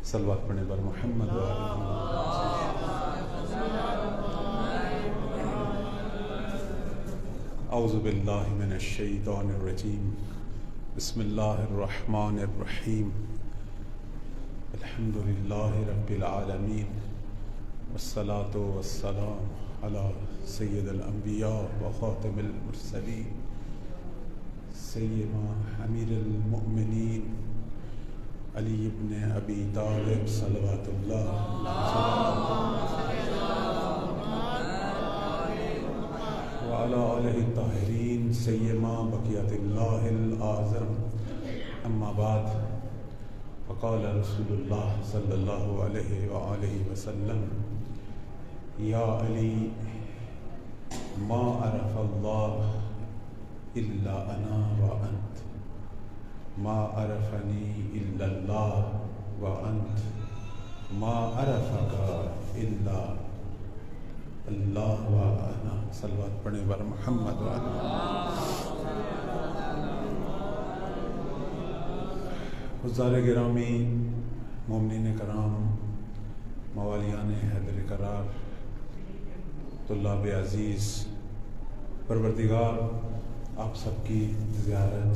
صلوات پڑھنے پر محمد و آلہ اعوذ باللہ من الشیطان الرجیم بسم اللہ الرحمن الرحیم الحمد للہ رب العالمین والصلاة والسلام علی سید الانبیاء و خاتم المرسلین سیدنا امیر المؤمنین علی ابن ابی طالب صلوات اللہ وعلی آلہ الطاہرین سیما بقیت اللہ العظم اما بعد فقال رسول اللہ صلی اللہ علیہ وآلہ وسلم یا علی ما عرف اللہ الا انا وانت ما عرفنی الا اللہ وانت ما عرفک الا اللہ وانا صلوات پڑھنے پر محمد حضار گرامی، مومنین کرام، موالیان حیدر قرار، طلاب عزیز، پروردگار آپ سب کی زیارت،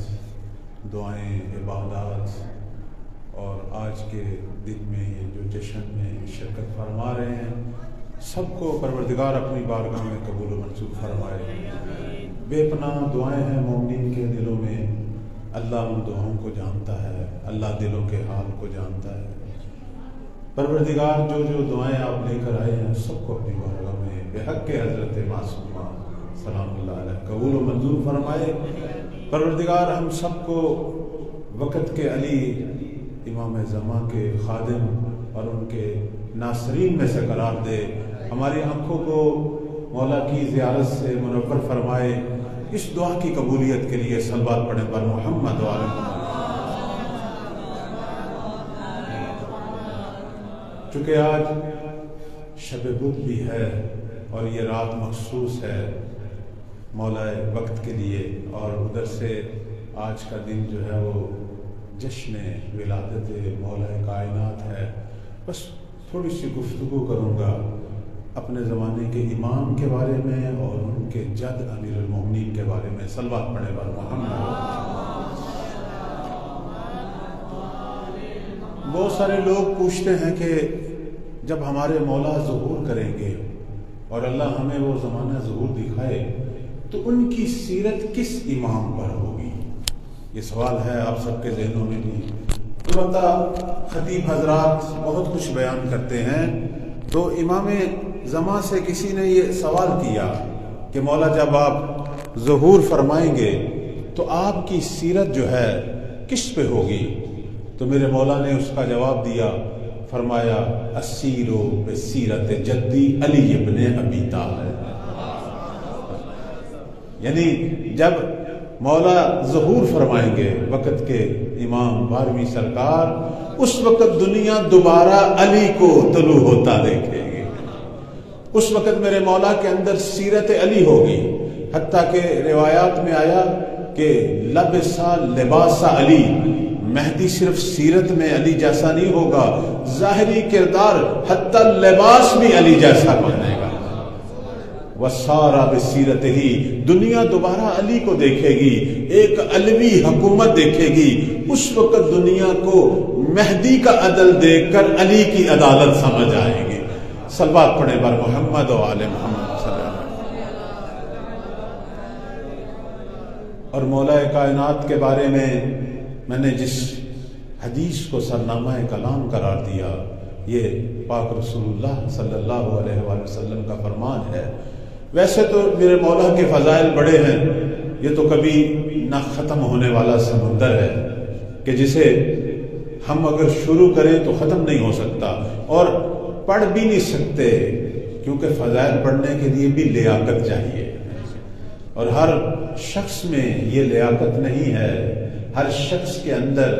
دعائیں، عبادات اور آج کے دن میں یہ جو جشن میں شرکت فرما رہے ہیں سب کو پروردگار اپنی بارگاہ میں قبول و منظور فرمائے۔ بے پناہ دعائیں ہیں مومنین کے دلوں میں، اللہ ان دعاؤں کو جانتا ہے، اللہ دلوں کے حال کو جانتا ہے۔ پروردگار جو جو دعائیں آپ لے کر آئے ہیں سب کو اپنی بارگاہ میں بے حق کے حضرت معصومہ سلام اللہ علیہ قبول و منظور فرمائے۔ پروردگار ہم سب کو وقت کے علی امام زمان کے خادم اور ان کے ناصرین میں سے قرار دے، ہماری آنکھوں کو مولا کی زیارت سے منور فرمائے۔ اس دعا کی قبولیت کے لیے صلوات پڑھیں پر محمد و آل محمد۔ چونکہ آج شب بدھ بھی ہے اور یہ رات مخصوص ہے مولا وقت کے لیے، اور ادھر سے آج کا دن جو ہے وہ جشن ولادت مولا کائنات ہے، بس تھوڑی سی گفتگو کروں گا اپنے زمانے کے امام کے بارے میں اور ان کے جد امیر المومنین کے بارے میں۔ صلوات پڑھنے پر محمد۔ بہت سارے لوگ پوچھتے ہیں کہ جب ہمارے مولا ظہور کریں گے اور اللہ ہمیں وہ زمانہ ظہور دکھائے تو ان کی سیرت کس امام پر ہوگی؟ یہ سوال ہے آپ سب کے ذہنوں میں بھی۔ البتہ خطیب حضرات بہت کچھ بیان کرتے ہیں، تو امام زمان سے کسی نے یہ سوال کیا کہ مولا جب آپ ظہور فرمائیں گے تو آپ کی سیرت جو ہے کس پہ ہوگی؟ تو میرے مولا نے اس کا جواب دیا، فرمایا اسیرو بسیرت جدی علی ابن ابی طالب۔ یعنی جب مولا ظہور فرمائیں گے وقت کے امام 12ویں سرکار، اس وقت دنیا دوبارہ علی کو طلوع ہوتا دیکھے گی۔ اس وقت میرے مولا کے اندر سیرت علی ہوگی، حتیٰ کہ روایات میں آیا کہ لبسا لباس علی، مہدی صرف سیرت میں علی جیسا نہیں ہوگا، ظاہری کردار حتیٰ لباس بھی علی جیسا پہنے گا۔ وسارا بسیرت ہی، دنیا دوبارہ علی کو دیکھے گی، ایک علوی حکومت دیکھے گی۔ اس وقت دنیا کو مہدی کا عدل دیکھ کر علی کی عدالت سمجھ آئے گی۔ صلوات پڑھیں بر محمد و آل محمد صلی اللہ علیہ وسلم۔ اور مولا کائنات کے بارے میں نے جس حدیث کو سرنامہ کلام قرار دیا، یہ پاک رسول اللہ صلی اللہ علیہ وآلہ وسلم کا فرمان ہے۔ ویسے تو میرے مولا کے فضائل بڑے ہیں، یہ تو کبھی نہ ختم ہونے والا سمندر ہے کہ جسے ہم اگر شروع کریں تو ختم نہیں ہو سکتا، اور پڑھ بھی نہیں سکتے، کیونکہ فضائل پڑھنے کے لیے بھی لیاقت چاہیے، اور ہر شخص میں یہ لیاقت نہیں ہے، ہر شخص کے اندر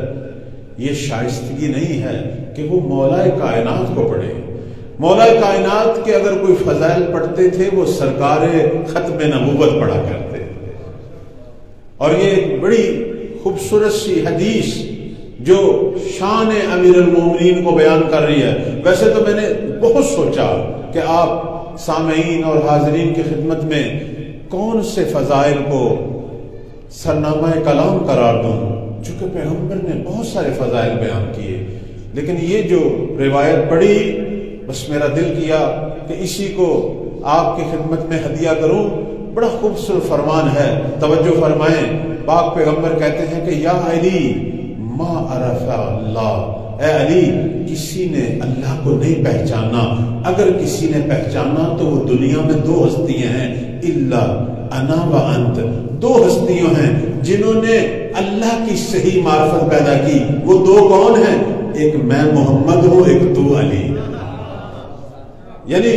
یہ شائستگی نہیں ہے کہ وہ مولا کائنات کو پڑھے۔ مولا کائنات کے اگر کوئی فضائل پڑھتے تھے وہ سرکار ختم نبوت پڑھا کرتے، اور یہ بڑی خوبصورت سی حدیث جو شان امیر المومنین کو بیان کر رہی ہے. ویسے تو میں نے بہت سوچا کہ آپ سامعین اور حاضرین کی خدمت میں کون سے فضائل کو سرنامہ کلام قرار دوں، چونکہ پیغمبر نے بہت سارے فضائل بیان کیے، لیکن یہ جو روایت پڑھی بس میرا دل کیا کہ اسی کو آپ کی خدمت میں ہدیہ کروں. بڑا خوبصورت فرمان ہے، توجہ فرمائیں. پاک پیغمبر کہتے ہیں کہ یا علی ما عرف اللہ، اے علی کسی نے اللہ کو نہیں پہچانا، اگر کسی نے پہچانا تو وہ دنیا میں دو ہستیاں ہیں، الا انا و انت، دو ہستیاں ہیں جنہوں نے اللہ کی صحیح معرفت پیدا کی. وہ دو کون ہیں؟ ایک میں محمد ہوں، ایک تو علی. یعنی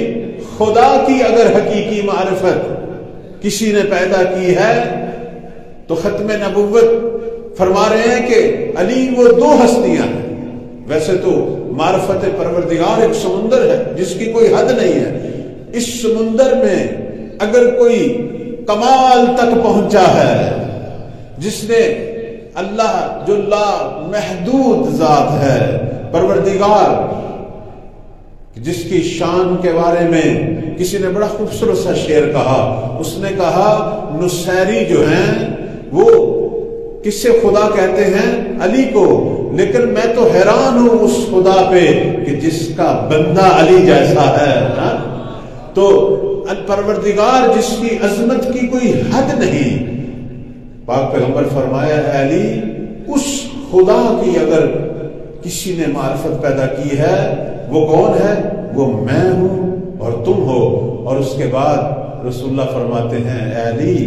خدا کی اگر حقیقی معرفت کسی نے پیدا کی ہے تو ختم نبوت فرما رہے ہیں کہ علی وہ دو ہستیاں ہیں. ویسے تو معرفت پروردگار ایک سمندر ہے جس کی کوئی حد نہیں ہے. اس سمندر میں اگر کوئی کمال تک پہنچا ہے، جس نے اللہ جو لا محدود ذات ہے، پروردگار جس کی شان کے بارے میں کسی نے بڑا خوبصورت سا شعر کہا. اس نے کہا نصیری جو ہیں وہ کس سے خدا کہتے ہیں؟ علی کو، لیکن میں تو حیران ہوں اس خدا پہ کہ جس کا بندہ علی جیسا ہے. تو پروردگار جس کی عظمت کی کوئی حد نہیں، پاک پیغمبر فرمایا اے علی اس خدا کی اگر کسی نے معرفت پیدا کی ہے وہ کون ہے؟ وہ میں ہوں اور تم ہو. اور اس کے بعد رسول اللہ فرماتے ہیں اے علی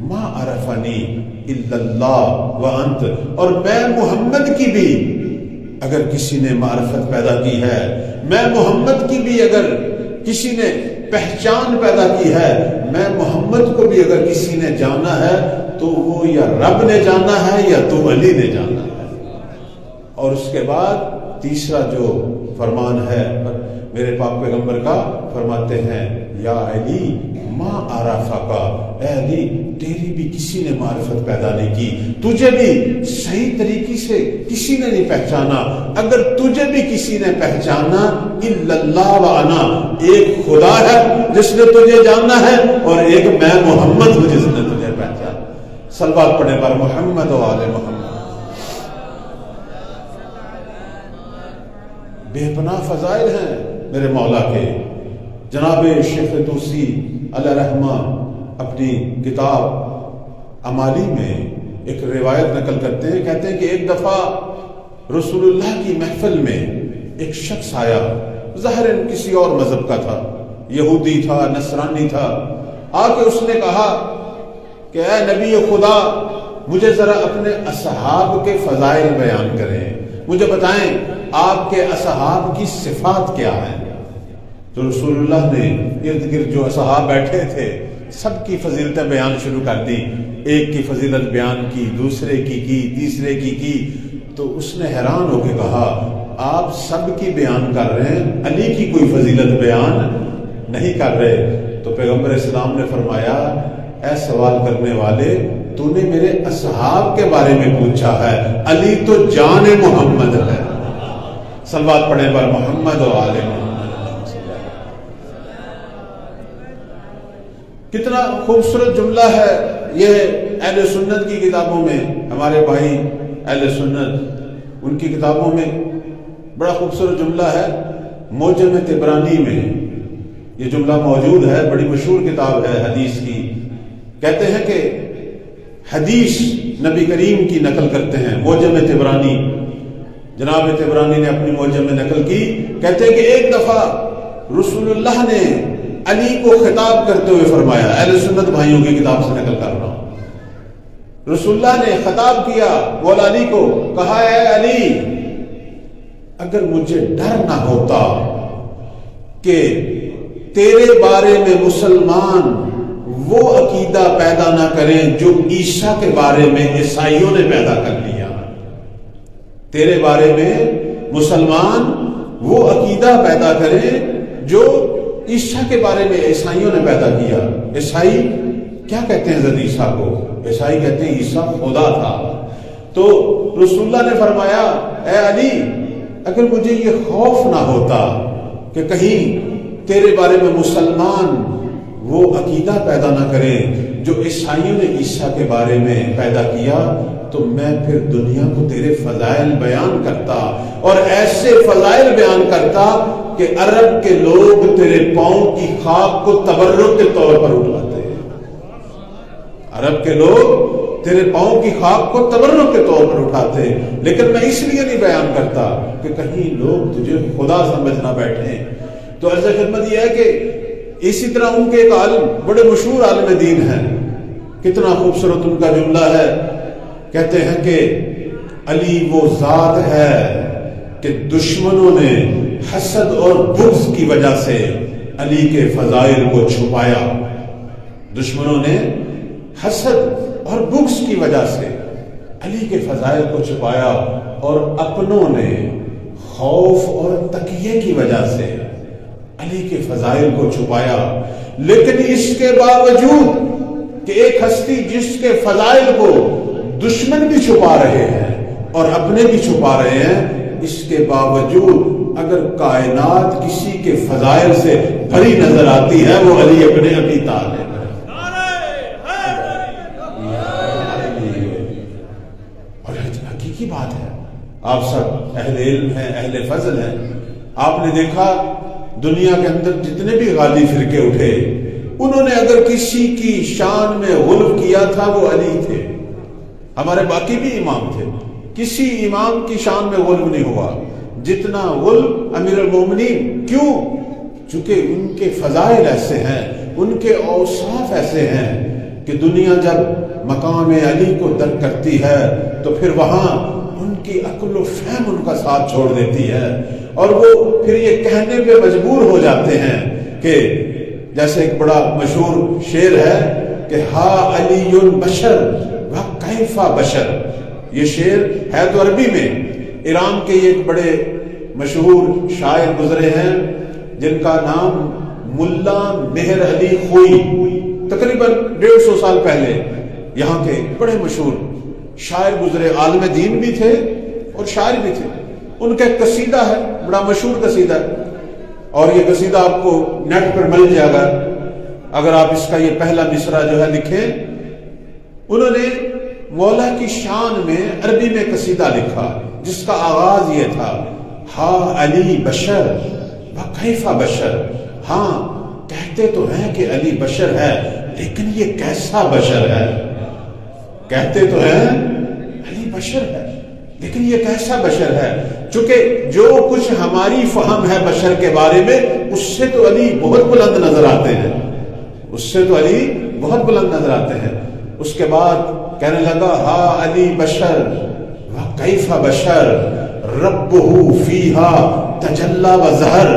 ما عرفنی الا اللہ وانت، اور میں محمد کی بھی اگر کسی نے معرفت پیدا کی ہے، میں محمد کی بھی اگر کسی نے پہچان پیدا کی ہے، میں محمد کو بھی اگر کسی نے جانا ہے تو وہ یا رب نے جانا ہے یا تو علی نے جانا ہے. اور اس کے بعد تیسرا جو فرمان ہے میرے پاک پیغمبر کا، فرماتے ہیں یا علی ما عرفکا، اے علی تیری بھی کسی نے معرفت پیدا نہیں کی، تجھے بھی صحیح طریقے سے کسی نے نہیں پہچانا. اگر تجھے بھی کسی نے پہچانا الا اللہ و انا، ایک خدا ہے جس نے تجھے جاننا ہے اور ایک میں محمد ہوں جس نے تجھے پہچانا. صلوات پڑھنے پر محمد و آل محمد. بے پناہ فضائل ہیں میرے مولا کے. جناب شیخ توسی علیہ رحمہ اپنی کتاب امالی میں ایک روایت نقل کرتے ہیں، کہتے ہیں کہ ایک دفعہ رسول اللہ کی محفل میں ایک شخص آیا، ظاہر کسی اور مذہب کا تھا، یہودی تھا، نصرانی تھا. آ کے اس نے کہا کہ اے نبی خدا مجھے ذرا اپنے اصحاب کے فضائل بیان کریں، مجھے بتائیں آپ کے اصحاب کی صفات کیا ہیں. تو رسول اللہ نے ارد گرد جو اصحاب بیٹھے تھے سب کی فضیلتیں بیان شروع کر دی. ایک کی فضیلت بیان کی، دوسرے کی تیسرے کی. تو اس نے حیران ہو کے کہا آپ سب کی بیان کر رہے ہیں، علی کی کوئی فضیلت بیان نہیں کر رہے. تو پیغمبر اسلام نے فرمایا اے سوال کرنے والے تو نے میرے اصحاب کے بارے میں پوچھا ہے، علی تو جان محمد ہے. صلوات پڑھنے پر محمد و آل محمد. کتنا خوبصورت جملہ ہے یہ اہل سنت کی کتابوں میں. ہمارے بھائی اہل سنت ان کی کتابوں میں بڑا خوبصورت جملہ ہے. معجم طبرانی میں یہ جملہ موجود ہے، بڑی مشہور کتاب ہے حدیث کی. کہتے ہیں کہ حدیث نبی کریم کی نقل کرتے ہیں معجم طبرانی. جناب طبرانی نے اپنی معجم میں نقل کی، کہتے ہیں کہ ایک دفعہ رسول اللہ نے علی کو خطاب کرتے ہوئے فرمایا، اہل سنت بھائیوں کی کتاب سے نقل کر رہا ہوں. رسول اللہ نے خطاب کیا مولا علی کو، کہا اے علی اگر مجھے ڈر نہ ہوتا کہ تیرے بارے میں مسلمان وہ عقیدہ پیدا نہ کریں جو عیسیٰ کے بارے میں عیسائیوں نے پیدا کر لیا، تیرے بارے میں مسلمان وہ عقیدہ پیدا کریں جو عیسیٰ کے بارے میں عیسائیوں نے پیدا کیا. عیسائی کیا کہتے ہیں حضرت عیسیٰ کو؟ عیسائی کہتے ہیں عیسیٰ خدا تھا. تو رسول اللہ نے فرمایا اے علی اگر مجھے یہ خوف نہ ہوتا کہ کہیں تیرے بارے میں مسلمان وہ عقیدہ پیدا نہ کرے جو عیسائیوں نے عیسیٰ کے بارے میں پیدا کیا تو میں پھر دنیا کو تیرے فضائل بیان کرتا اور ایسے فضائل بیان کرتا کہ عرب کے لوگ تیرے پاؤں کی خاک کو تبرک کے طور پر اٹھاتے ہیں. عرب کے لوگ تیرے پاؤں کی خاک کو تبرک کے طور پر اٹھاتے ہیں، لیکن میں اس لیے نہیں بیان کرتا کہ کہیں لوگ تجھے خدا سمجھ نہ بیٹھیں. تو عرض خدمت یہ ہے کہ اسی طرح ان کے ایک عالم بڑے مشہور عالم دین ہیں، کتنا خوبصورت ان کا جملہ ہے. کہتے ہیں کہ علی وہ ذات ہے کہ دشمنوں نے حسد اور بغض کی وجہ سے علی کے فضائل کو چھپایا. دشمنوں نے حسد اور بغض کی وجہ سے علی کے فضائل کو چھپایا اور اپنوں نے خوف اور تقیے کی وجہ سے علی کے فضائل کو چھپایا. لیکن اس کے باوجود کہ ایک ہستی جس کے فضائل کو دشمن بھی چھپا رہے ہیں اور اپنے بھی چھپا رہے ہیں، اس کے باوجود اگر کائنات کسی کے فضائل سے بھری نظر آتی ہے وہ علی اپنے ابھی تعالی ہے. اور حقیقی بات ہے. آپ سب اہل علم ہیں، اہل فضل ہیں. آپ نے دیکھا دنیا کے اندر جتنے بھی غالی فرقے اٹھے انہوں نے اگر کسی کی شان میں غلو کیا تھا وہ علی تھے. ہمارے باقی بھی امام تھے، کسی امام کی شان میں غلو نہیں ہوا جتنا غلو امیر المومنین. کیوں؟ چونکہ ان کے فضائل ایسے ہیں، ان کے اوصاف ایسے ہیں کہ دنیا جب مقام علی کو درک کرتی ہے تو پھر وہاں ان کی عقل و فہم ان کا ساتھ چھوڑ دیتی ہے اور وہ پھر یہ کہنے پہ مجبور ہو جاتے ہیں کہ جیسے ایک بڑا مشہور شعر ہے کہ ہا علی بشر و کیف بشر. یہ شعر ہے تو عربی میں. ایران کے ایک بڑے مشہور شاعر گزرے ہیں جن کا نام ملا مہر علی خوئی، تقریباً 150 سال پہلے یہاں کے بڑے مشہور شاعر گزرے، عالم دین بھی تھے اور شاعر بھی تھے. ان کا ایک قصیدہ ہے، بڑا مشہور قصیدہ ہے، اور یہ قصیدہ آپ کو نیٹ پر مل جائے گا اگر آپ اس کا یہ پہلا مصرع جو ہے لکھیں. انہوں نے مولا کی شان میں عربی میں قصیدہ لکھا جس کا آغاز یہ تھا ہا علی بشر و کیف بشر. ہاں کہتے تو ہیں کہ علی بشر ہے لیکن یہ کیسا بشر ہے. کہتے تو ہیں علی بشر ہے لیکن یہ کیسا بشر ہے. چونکہ جو کچھ ہماری فہم ہے بشر کے بارے میں اس سے تو علی بہت بلند نظر آتے ہیں، اس سے تو علی بہت بلند نظر آتے ہیں. اس کے بعد کہنے لگا ہا علی بشر و کیف بشر ربہ فیہا تجلی و ظہر.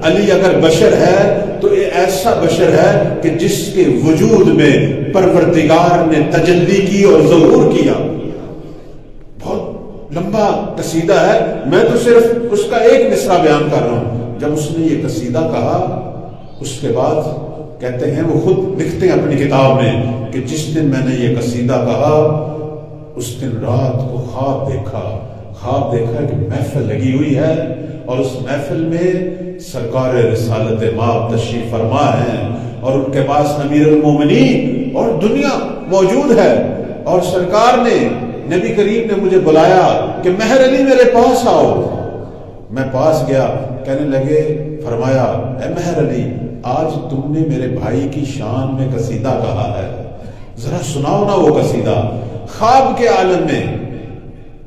علی اگر بشر ہے تو یہ ایسا بشر ہے کہ جس کے وجود میں پروردگار نے تجلی کی اور ظہور کیا. بہت لمبا قصیدہ ہے، میں تو صرف اس کا ایک مصرع بیان کر رہا ہوں. جب اس نے یہ قصیدہ کہا اس کے بعد کہتے ہیں وہ خود لکھتے ہیں اپنی کتاب میں کہ جس دن میں نے یہ قصیدہ کہا اس دن رات کو خواب دیکھا کہ محفل لگی ہوئی ہے اور اس محفل میں سرکار رسالت مآب تشریف فرما ہے اور ان کے پاس امیر المومنین اور دنیا موجود ہے اور سرکار نے نبی کریم نے مجھے بلایا کہ مہر علی میرے پاس آؤ. میں پاس گیا، کہنے لگے، فرمایا اے مہر علی آج تم نے میرے بھائی کی شان میں قصیدہ کہا ہے، ذرا سناؤ نا وہ قصیدہ. خواب کے عالم میں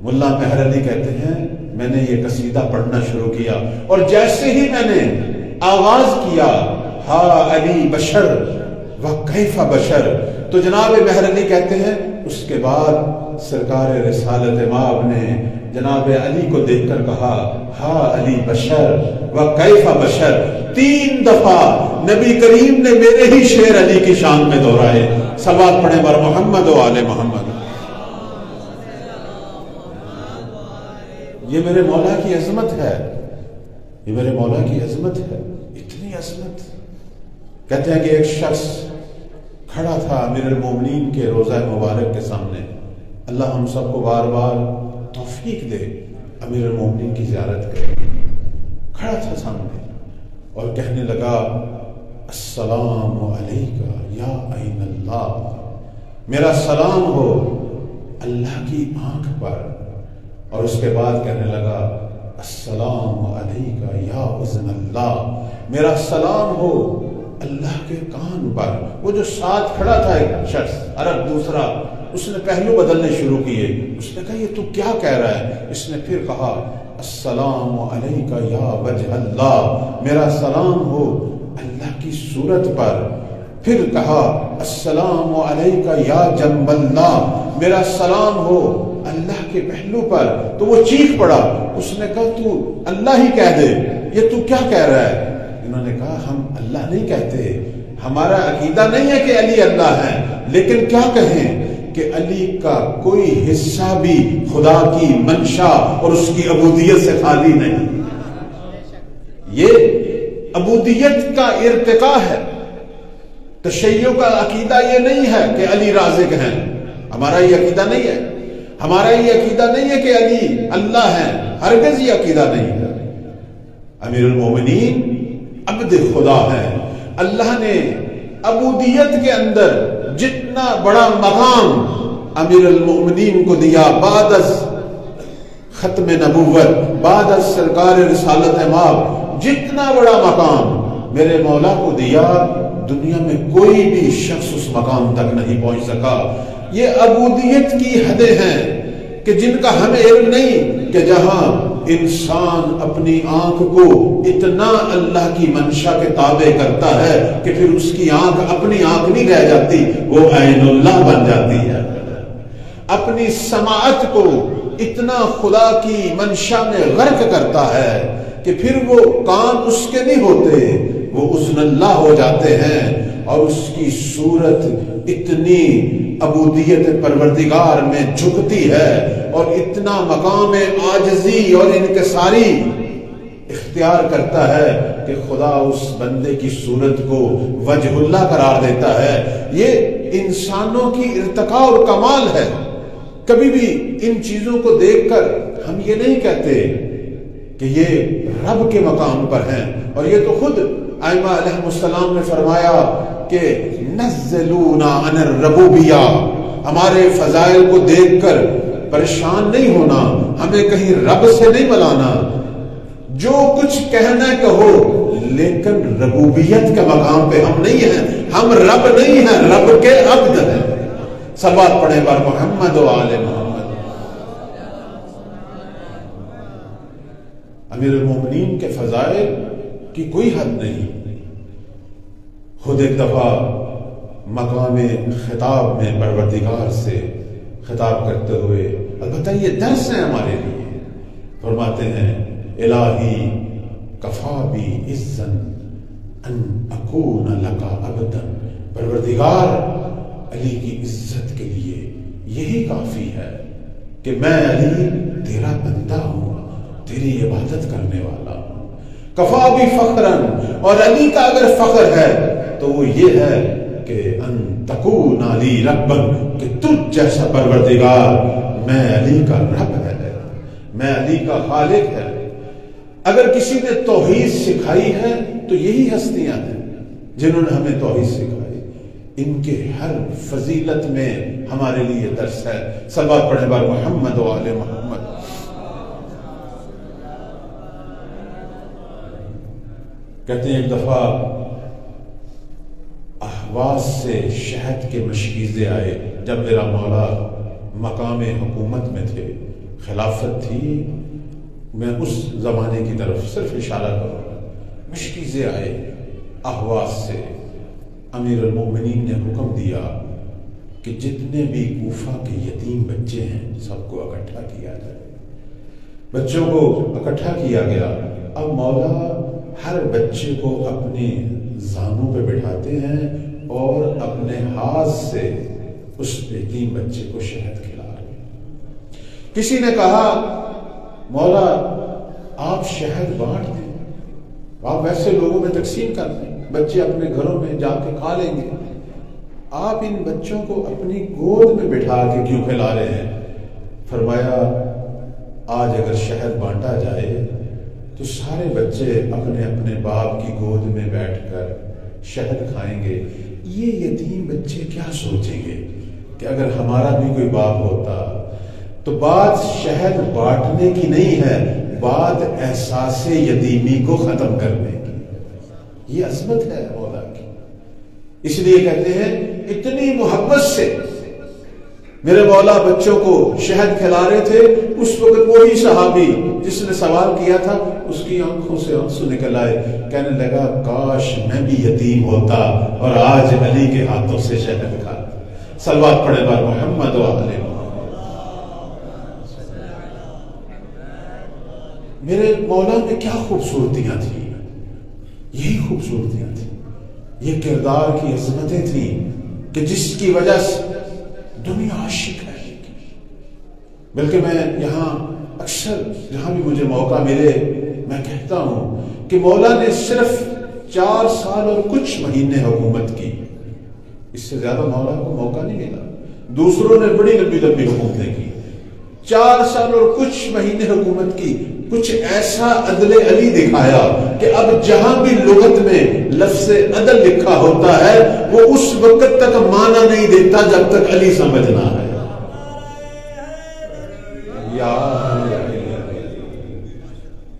ملا مہر علی کہتے ہیں میں نے یہ قصیدہ پڑھنا شروع کیا اور جیسے ہی میں نے آغاز کیا ہا علی بشر و کیف بشر تو جناب مہر علی کہتے ہیں اس کے بعد سرکار رسالت مآب نے جناب علی کو دیکھ کر کہا ہا علی بشر و کیف بشر. 3 دفعہ نبی کریم نے میرے ہی شعر علی کی شان میں دہرائے. صلوات پڑھیں بر محمد و آل محمد. یہ میرے مولا کی عظمت ہے، یہ میرے مولا کی عظمت ہے، اتنی عظمت. کہتے ہیں کہ ایک شخص کھڑا تھا امیر المومنین کے روضہ مبارک کے سامنے. اللہ ہم سب کو بار بار توفیق تحقیق دے، امیر المومنین کی زیارت کرے۔ کھڑا تھا سامنے اور کہنے لگا السلام علیکہ یا عین اللہ، میرا سلام ہو اللہ کی آنکھ پر۔ اور اس کے بعد کہنے لگا السلام علیکہ یا اذن اللہ، میرا سلام ہو اللہ کے کان پر۔ وہ جو ساتھ کھڑا تھا ایک شخص عرب دوسرا، اس نے پہلو بدلنے شروع کیے۔ اس نے کہا یہ تو کیا کہہ رہا ہے؟ اس نے پھر کہا السلام علیکہ یا وجہ اللہ، میرا سلام ہو اللہ کی صورت پر۔ پھر کہا السلام علیکہ یا جنب اللہ، میرا سلام ہو اللہ کے پہلو پر۔ تو وہ چیخ پڑا، اس نے کہا تو اللہ ہی کہہ دے، یہ تو کیا کہہ رہا ہے؟ انہوں نے کہا ہم اللہ نہیں کہتے، ہمارا عقیدہ نہیں ہے کہ علی اللہ ہے، لیکن کیا کہیں کہ علی کا کوئی حصہ بھی خدا کی منشا اور اس کی عبودیت سے خالی نہیں۔ یہ عبودیت کا ارتقاء ہے۔ تشیع کا عقیدہ یہ نہیں ہے کہ علی رازق ہیں، ہمارا یہ عقیدہ نہیں ہے۔ ہمارا یہ عقیدہ نہیں ہے کہ علی اللہ ہے، ہرگز یہ عقیدہ نہیں ہے۔ امیر المومنین عبد خدا ہے۔ اللہ نے عبودیت کے اندر جتنا بڑا مقام امیر المومنین کو دیا بعد از ختم نبوت، بعد از سرکار رسالت مآب، جتنا بڑا مقام میرے مولا کو دیا، دنیا میں کوئی بھی شخص اس مقام تک نہیں پہنچ سکا۔ یہ عبودیت کی حدیں ہیں کہ جن کا ہمیں علم نہیں، کہ جہاں انسان اپنی آنکھ کو اتنا اللہ کی منشا کے تابع کرتا ہے کہ پھر اس کی آنکھ اپنی آنکھ نہیں رہ جاتی، وہ عین اللہ بن جاتی ہے۔ اپنی سماعت کو اتنا خدا کی منشا میں غرق کرتا ہے کہ پھر وہ کان اس کے نہیں ہوتے، وہ اذن اللہ ہو جاتے ہیں۔ اور اس کی صورت اتنی عبودیت پروردگار میں جھکتی ہے اور اتنا مقام عاجزی اور انکساری اختیار کرتا ہے کہ خدا اس بندے کی صورت کو وجہ اللہ قرار دیتا ہے۔ یہ انسانوں کی ارتقاء اور کمال ہے۔ کبھی بھی ان چیزوں کو دیکھ کر ہم یہ نہیں کہتے کہ یہ رب کے مقام پر ہیں، اور یہ تو خود ائمہ علیہ السلام نے فرمایا کہ نزلونا عن الربوبیہ، ہمارے فضائل کو دیکھ کر پریشان نہیں ہونا، ہمیں کہیں رب سے نہیں ملانا، جو کچھ کہنا کہو، لیکن ربوبیت کے مقام پہ ہم نہیں ہیں، ہم رب نہیں ہیں، رب کے عبد ہیں۔ صلوات پڑھیں بر محمد و آل محمد۔ امیر المومنین کے فضائل کی کوئی حد نہیں۔ خود ایک دفعہ مقام خطاب میں پروردگار سے خطاب کرتے ہوئے، البتہ یہ درس ہے ہمارے لیے، فرماتے ہیں الہی کفا بی عزن ان اکون لک عبدا، پروردگار علی کی عزت کے لیے یہی کافی ہے کہ میں علی تیرا بندہ ہوں، تیری عبادت کرنے والا ہوں۔ کفا بھی فخرن، اور علی کا اگر فخر ہے تو وہ یہ ہے کہ ان تکون علی ربن، کہ تجھ جیسا پروردگار، میں علی کا رب ہے، میں علی کا خالق ہے۔ اگر کسی نے توحید سکھائی ہے تو یہی ہستیاں ہیں جنہوں نے ہمیں توحید سکھائی، ان کے ہر فضیلت میں ہمارے لیے درس ہے۔ صلوات پڑھیں بر محمد و آل محمد۔ کہتے ہیں ایک دفعہ اہواز سے شہد کے مشکیزے آئے، جب میرا مولا مقام حکومت میں تھے، خلافت تھی، میں اس زمانے کی طرف صرف اشارہ کروں گا، مشکیزے آئے اہواز سے۔ امیر المومنین نے حکم دیا کہ جتنے بھی کوفہ کے یتیم بچے ہیں سب کو اکٹھا کیا جائے۔ بچوں کو اکٹھا کیا گیا۔ اب مولا ہر بچے کو اپنے زانوں پہ بٹھاتے ہیں اور اپنے ہاتھ سے اس یتیم بچے کو شہد کھلا رہے ہیں۔ کسی نے کہا مولا آپ شہد بانٹ دیں، آپ ویسے لوگوں میں تقسیم کر دیں، بچے اپنے گھروں میں جا کے کھا لیں گے، آپ ان بچوں کو اپنی گود میں بٹھا کے کیوں کھلا رہے ہیں؟ فرمایا آج اگر شہد بانٹا جائے تو سارے بچے اپنے اپنے باپ کی گود میں بیٹھ کر شہد کھائیں گے. یہ یتیم بچے کیا سوچیں گے کہ اگر ہمارا بھی کوئی باپ ہوتا. تو بات شہد بانٹنے کی نہیں ہے، بات احساس یتیمی کو ختم کرنے کی. یہ عظمت ہے مولا کی. اس لیے کہتے ہیں اتنی محبت سے میرے مولا بچوں کو شہد کھلا رہے تھے. اس وقت وہی صحابی جس نے سوال کیا تھا اس کی آنکھوں سے آنسو نکل آئے، کہنے لگا کاش میں بھی یتیم ہوتا اور آج علی کے ہاتھوں سے شہد کھاتا. صلوات پڑھے بار محمد و آل محمد. میرے مولا میں کیا خوبصورتیاں تھیں، یہی خوبصورتیاں تھیں، یہ کردار کی عظمتیں تھیں کہ جس کی وجہ سے دنیا عاشق ہے. بلکہ میں یہاں اکثر جہاں بھی مجھے موقع ملے میں کہتا ہوں کہ مولا نے صرف 4 سال اور کچھ مہینے حکومت کی، اس سے زیادہ مولا کو موقع نہیں ملا. دوسروں نے بڑی لمبی لمبی حکومتیں کی. 4 سال اور کچھ مہینے حکومت کی. کچھ ایسا عدل علی دکھایا کہ اب جہاں بھی لغت میں لفظ عدل لکھا ہوتا ہے وہ اس وقت تک معنی نہیں دیتا جب تک علی سمجھنا ہے.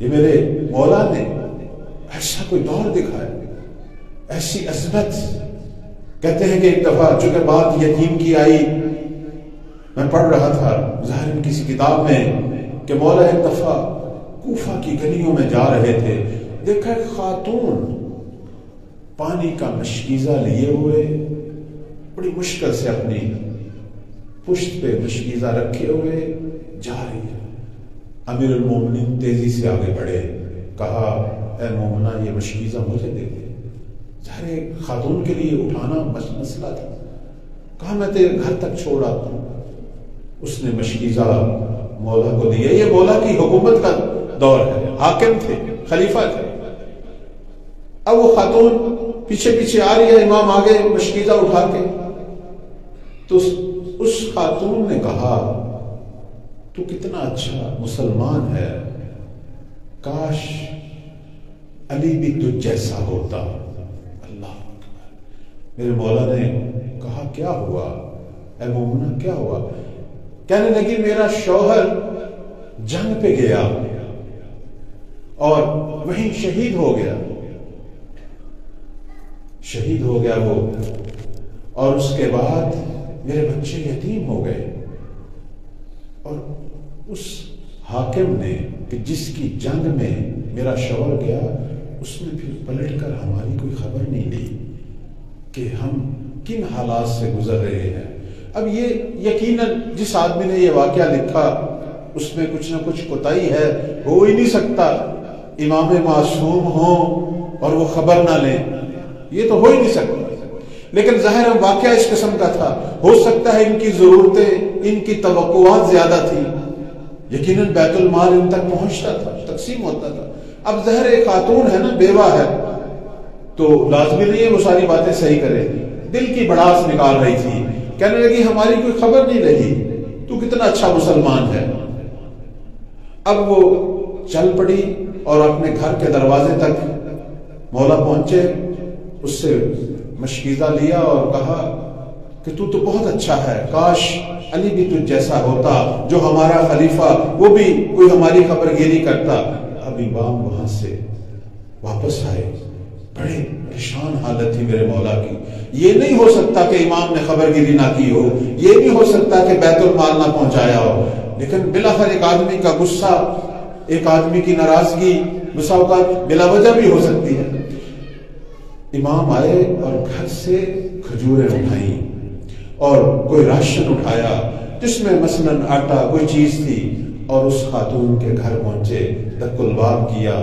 یہ میرے مولا نے ایسا کوئی دور دکھایا، ایسی عظمت. کہتے ہیں کہ ایک دفعہ چونکہ بات یتیم کی آئی، میں پڑھ رہا تھا ظاہر کسی کتاب میں کہ مولا ایک دفعہ کوفہ کی گلیوں میں جا رہے تھے. دیکھا ایک خاتون پانی کا مشکیزہ لیے ہوئے بڑی مشکل سے اپنی پشت پہ مشکیزہ رکھے ہوئے جا رہی ہے. امیر المومنین تیزی سے آگے بڑھے، کہا اے مومنہ یہ مشکیزہ مجھے دے دے. ظاہر خاتون کے لیے اٹھانا مسئلہ تھا. کہا میں تیرے گھر تک چھوڑ آتا ہوں. اس نے مشکیزہ مولا کو دیا. یہ مولا کی حکومت کا دور ہے، حاکم تھے، خلیفہ تھے. اب وہ خاتون پیچھے پیچھے آ رہی ہے، امام آگے مشکیزہ اٹھا کے. تو اس خاتون نے کہا تو کتنا اچھا مسلمان ہے، کاش علی بھی تجھ جیسا ہوتا. اللہ میرے مولا نے کہا کیا ہوا اے مومنہ کیا ہوا؟ کہنے لگی میرا شوہر جنگ پہ گیا اور وہیں شہید ہو گیا وہ، اور اس کے بعد میرے بچے یتیم ہو گئے. اور اس حاکم نے کہ جس کی جنگ میں میرا شوہر گیا، اس نے پھر پلٹ کر ہماری کوئی خبر نہیں لی کہ ہم کن حالات سے گزر رہے ہیں. اب یہ یقیناً جس آدمی نے یہ واقعہ لکھا اس میں کچھ نہ کچھ کوتاہی ہے. ہو ہی نہیں سکتا امام معصوم ہوں اور وہ خبر نہ لیں، یہ تو ہو ہی نہیں سکتا. لیکن ظاہر واقعہ اس قسم کا تھا. ہو سکتا ہے ان کی ضرورتیں، ان کی توقعات زیادہ تھی، یقیناً بیت المال ان تک پہنچتا تھا، تقسیم ہوتا تھا. اب ظاہر ایک خاتون ہے نا، بیوہ ہے، تو لازمی نہیں ہے وہ ساری باتیں صحیح کرے. دل کی بڑاس نکال رہی تھی، کہنے لگی ہماری کوئی خبر نہیں رہی، تو کتنا اچھا مسلمان ہے. اب وہ چل پڑی اور اپنے گھر کے دروازے تک مولا پہنچے، اس سے مشکیزہ لیا اور کہا کہ تو بہت اچھا ہے، کاش علی بھی تجھ جیسا ہوتا جو ہمارا خلیفہ، وہ بھی کوئی ہماری خبر گیری کرتا. اب امام وہاں سے واپس آئے، بڑے پریشان حالت تھی میرے مولا کی. یہ نہیں ہو سکتا کہ امام نے خبر گیری نہ کی ہو، یہ نہیں ہو سکتا کہ بیت المال نہ پہنچایا ہو. لیکن بلاخر ایک آدمی کا غصہ، ایک آدمی کی ناراضگی بسا اوقات بلا وجہ بھی ہو سکتی ہے. امام آئے اور گھر سے کھجوریں اٹھائیں اور کوئی راشن اٹھایا جس میں مثلاً آٹا کوئی چیز تھی، اور اس خاتون کے گھر پہنچے، دق الباب کیا.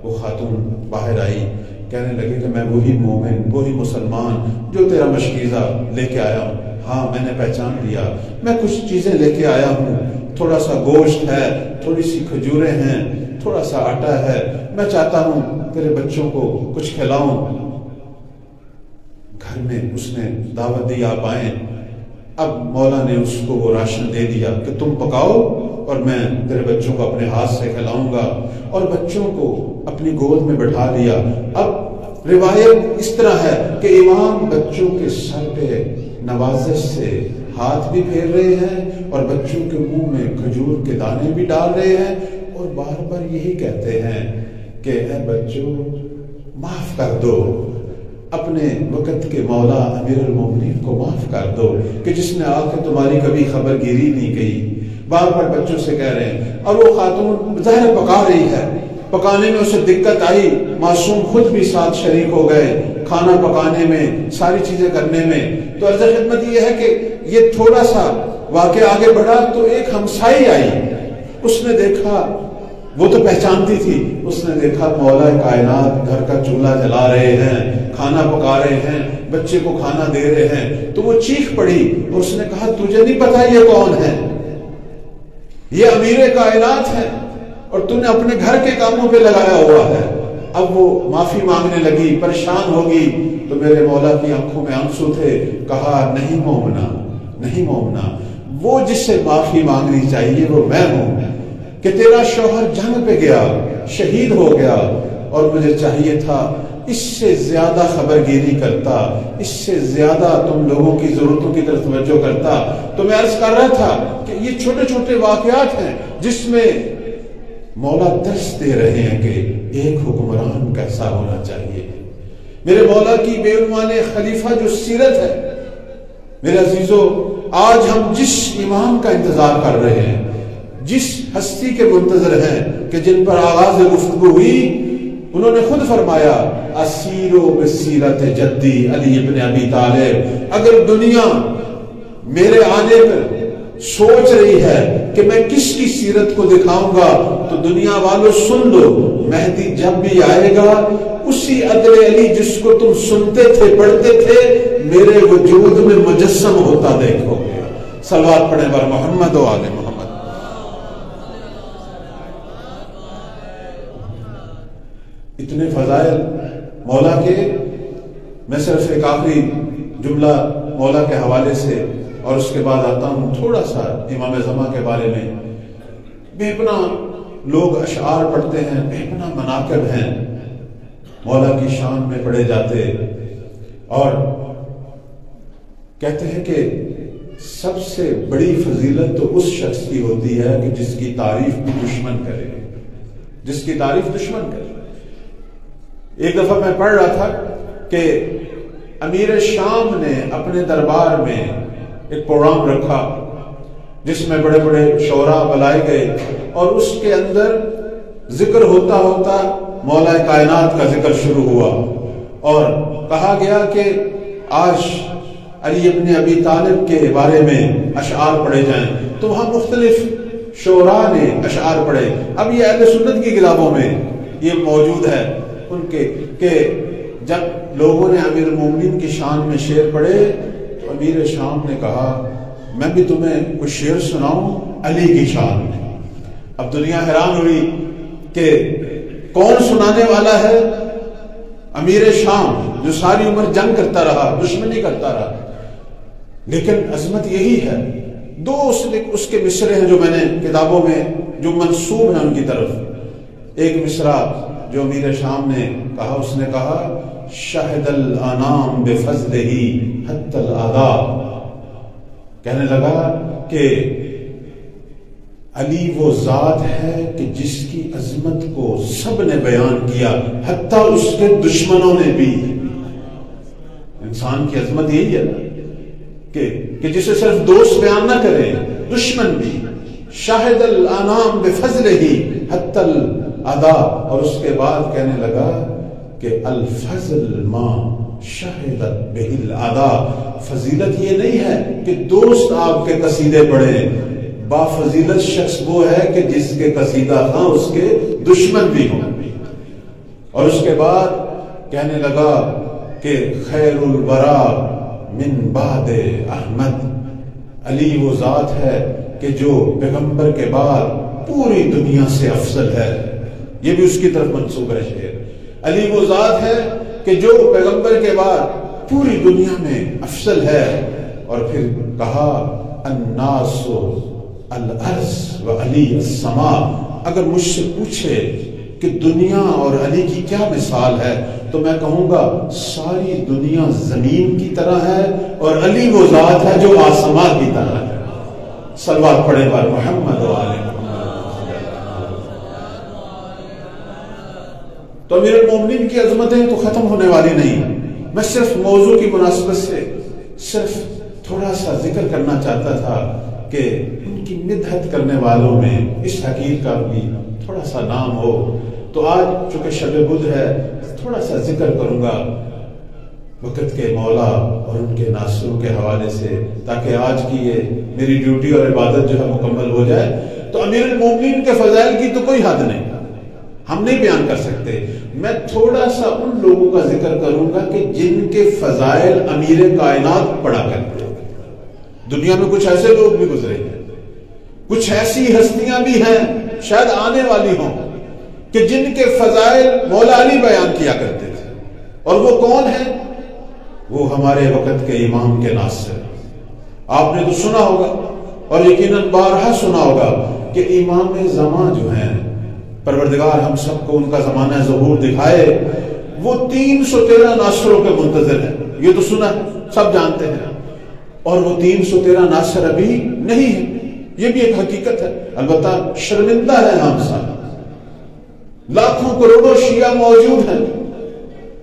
وہ خاتون باہر آئی، کہنے لگے کہ میں وہی مومن، وہی مسلمان جو تیرا مشکیزہ لے کے آیا ہوں. ہاں میں نے پہچان لیا، میں کچھ چیزیں لے کے آیا ہوں، تھوڑا سا گوشت ہے، تھوڑی سی کھجوریں ہیں، تھوڑا سا آٹا ہے، میں چاہتا ہوں تیرے بچوں کو کچھ کھلاؤں. گھر میں اس نے دعوت دی، آپ آئیں. اب مولا نے اس کو وہ راشن دے دیا کہ تم پکاؤ اور میں تیرے بچوں کو اپنے ہاتھ سے کھلاؤں گا، اور بچوں کو اپنی گود میں بٹھا لیا۔ اب روایت اس طرح ہے کہ امام بچوں کے سر پہ نوازش سے ہاتھ بھی پھیر رہے ہیں اور بچوں کے منہ میں کھجور کے دانے بھی ڈال رہے ہیں، اور بار بار یہی کہتے ہیں کہ اے بچوں معاف کر دو، اپنے وقت کے مولا امیر المومنین کو معاف کر دو کہ جس نے آ کے تمہاری کبھی خبر گیری نہیں کی۔ بار بار بچوں سے کہہ رہے ہیں، اور وہ خاتون ظاہر پکا رہی ہے، پکانے میں اسے دقت آئی، معصوم خود بھی ساتھ شریک ہو گئے کھانا پکانے میں، ساری چیزیں کرنے میں۔ تو عرض خدمت یہ ہے کہ یہ تھوڑا سا واقعہ آگے بڑھا تو ایک ہمسائی آئی، اس نے دیکھا، وہ تو پہچانتی تھی، اس نے دیکھا مولا کائنات گھر کا چولہا جلا رہے ہیں، کھانا پکا رہے ہیں، بچے کو کھانا دے رہے ہیں، تو وہ چیخ پڑی اور اس نے کہا تجھے نہیں پتا یہ کون ہے؟ یہ امیر کائنات ہے اور تو نے اپنے گھر کے کاموں پہ لگایا ہوا ہے۔ اب وہ معافی مانگنے لگی، پریشان ہوگی، تو میرے مولا کی آنکھوں میں آنسو تھے، کہا نہیں مومنا، نہیں مومنا، وہ جس سے معافی مانگنی چاہیے وہ میں ہوں کہ تیرا شوہر جنگ پہ گیا، شہید ہو گیا، اور مجھے چاہیے تھا اس سے زیادہ خبرگیری کرتا، اس سے زیادہ تم لوگوں کی ضرورتوں کی طرف توجہ کرتا۔ تو میں عرض کر رہا تھا کہ یہ چھوٹے چھوٹے واقعات ہیں جس میں مولا درس دے رہے ہیں کہ ایک حکمران کیسا ہونا چاہیے۔ میرے مولا کی بے عنوان خلیفہ جو سیرت ہے، میرے عزیزو، آج ہم جس امام کا انتظار کر رہے ہیں، جس ہستی کے منتظر ہیں کہ جن پر آغاز گفتگو ہوئی، انہوں نے خود فرمایا اسیرو بسیرت جدی علی ابن ابی طالب۔ اگر دنیا میرے آنے پر سوچ رہی ہے کہ میں کس کی سیرت کو دکھاؤں گا تو دنیا والوں سن لو، مہدی جب بھی آئے گا اسی عدل علی جس کو تم سنتے تھے پڑھتے تھے میرے وجود میں مجسم ہوتا دیکھو گے۔ صلوات پڑھیں بر محمد و آل محمد۔ اتنے فضائل مولا کے، میں صرف ایک آخری جملہ مولا کے حوالے سے اور اس کے بعد آتا ہوں تھوڑا سا امام زمان کے بارے میں۔ بے پناہ لوگ اشعار پڑھتے ہیں، بے پناہ مناقب ہیں مولا کی شان میں پڑھے جاتے، اور کہتے ہیں کہ سب سے بڑی فضیلت تو اس شخص کی ہوتی ہے کہ جس کی تعریف بھی دشمن کرے، جس کی تعریف دشمن کرے۔ ایک دفعہ میں پڑھ رہا تھا کہ امیر شام نے اپنے دربار میں ایک پروگرام رکھا جس میں بڑے بڑے شعراء بلائے گئے، اور اس کے اندر ذکر ہوتا ہوتا مولا کائنات کا ذکر شروع ہوا، اور کہا گیا کہ آج علی ابن ابی طالب کے بارے میں اشعار پڑھے جائیں، تو وہاں مختلف شعراء نے اشعار پڑھے۔ اب یہ اہل سنت کی کتابوں میں یہ موجود ہے ان کے کہ جب لوگوں نے امیر المومنین کی شان میں شعر پڑھے تو امیر شام نے کہا میں بھی تمہیں کچھ شعر سناؤں علی کی شان میں۔ اب دنیا حیران ہوئی کہ کون سنانے والا ہے؟ امیر شام جو ساری عمر جنگ کرتا رہا، دشمنی کرتا رہا، لیکن عظمت یہی ہے۔ دو اس کے مصرے ہیں جو میں نے کتابوں میں جو منسوب ہیں ان کی طرف۔ ایک مصرع جو امیر شام نے کہا، اس نے کہا شہد الانام بفضلہ حتی الاعداء، کہنے لگا کہ علی وہ ذات ہے کہ جس کی عظمت کو سب نے بیان کیا، حتیٰ اس کے دشمنوں نے بھی۔ انسان کی عظمت یہی ہے کہ جسے صرف دوست بیان نہ کرے، دشمن بھی۔ شاہد الانام بفضلہ حتی الاعداء، اور اس کے بعد کہنے لگا کہ الفضل ما شہدت بہ الاعداء، فضیلت یہ نہیں ہے کہ دوست آپ کے قصیدے پڑھیں، با فضیلت شخص وہ ہے کہ جس کے قصیدہ خواں اس کے دشمن بھی ہوں۔ اور اس کے بعد کہنے لگا کہ خیر الورا من بعد احمد، علی وہ ذات ہے کہ جو پیغمبر کے بعد پوری دنیا سے افضل ہے۔ یہ بھی اس کی طرف منسوب ہے شعر۔ علی وہ ذات ہے کہ جو پیغمبر کے بعد پوری دنیا میں افضل ہے۔ اور پھر کہا الناس الارض و علی السما. اگر مجھ سے پوچھے کہ دنیا اور علی کی کیا مثال ہے تو میں کہوں گا ساری دنیا زمین کی طرح ہے اور علی وہ ذات ہے جو آسمان کی طرح ہے. صلوات پڑھے پر محمد و آل محمد. تو امیر المومنین کی عظمتیں تو ختم ہونے والی نہیں. میں صرف موضوع کی مناسبت سے صرف تھوڑا سا ذکر کرنا چاہتا تھا کہ ان کی مدحت کرنے والوں میں اس حقیر کا بھی تھوڑا سا نام ہو. تو آج چونکہ شب بدھ ہے تھوڑا سا ذکر کروں گا وقت کے مولا اور ان کے ناصروں کے حوالے سے تاکہ آج کی یہ میری ڈیوٹی اور عبادت جو ہے مکمل ہو جائے. تو امیر المومنین کے فضائل کی تو کوئی حد نہیں, ہم نہیں بیان کر سکتے. میں تھوڑا سا ان لوگوں کا ذکر کروں گا کہ جن کے فضائل امیر کائنات پڑھا کرتے. دنیا میں کچھ ایسے لوگ بھی گزرے ہیں, کچھ ایسی ہستیاں بھی ہیں شاید آنے والی ہوں کہ جن کے فضائل مولا علی بیان کیا کرتے تھے. اور وہ کون ہیں؟ وہ ہمارے وقت کے امام کے ناصر. آپ نے تو سنا ہوگا اور یقیناً بارہا سنا ہوگا کہ امام زمان جو ہیں, پروردگار ہم سب کو ان کا زمانہ ظہور دکھائے, وہ 313 ناصروں کے منتظر ہیں. یہ تو سنا ہے, سب جانتے ہیں. اور وہ 313 ناصر ابھی نہیں ہے, یہ بھی ایک حقیقت ہے. البتہ شرمندہ ہے ہم سب, لاکھوں کروڑوں شیعہ موجود ہیں.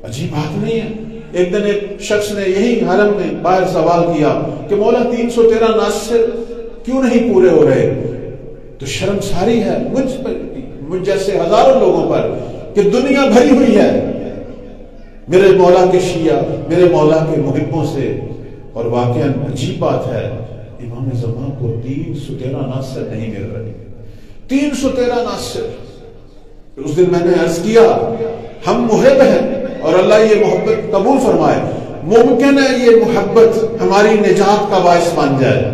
عجیب بات نہیں ہے. ایک دن ایک شخص نے یہی حرم میں باہر سوال کیا کہ مولا 313 ناصر کیوں نہیں پورے ہو رہے؟ تو شرم ساری ہے مجھ جیسے ہزاروں لوگوں پر کہ دنیا بھری ہوئی ہے میرے مولا کے شیعہ, میرے مولا کے محبوں سے. اور واقعاً عجیب بات ہے, امام زمان کو 313 ناصر نہیں مل رہے. 313 ناصر. اس دن میں نے عرض کیا ہم محب ہیں اور اللہ یہ محبت قبول فرمائے. ممکن ہے یہ محبت ہماری نجات کا باعث بن جائے.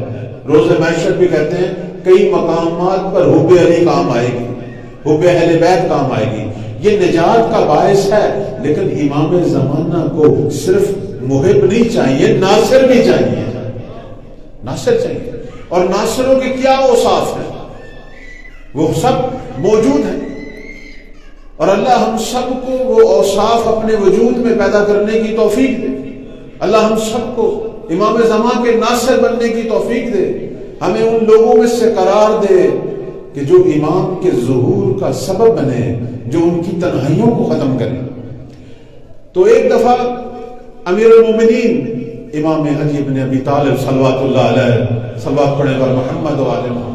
روز محشر بھی کہتے ہیں کئی مقامات پر حب علی کام آئے گی, حب اہل بیت کام آئے گی. یہ نجات کا باعث ہے. لیکن امام زمانہ کو صرف محب نہیں چاہیے, ناصر بھی چاہیے. ناصر چاہیے. اور ناصروں کے کیا اوصاف ہیں وہ سب موجود ہیں. اور اللہ ہم سب کو وہ اوصاف اپنے وجود میں پیدا کرنے کی توفیق دے. اللہ ہم سب کو امام زمان کے ناصر بننے کی توفیق دے. ہمیں ان لوگوں میں سے قرار دے کہ جو امام کے ظہور کا سبب بنے, جو ان کی تنہائیوں کو ختم کرے. تو ایک دفعہ امیر المومنین امام علی بن ابی طالب صلوات اللہ علیہ, صلوات پڑھے پر محمد و آل محمد,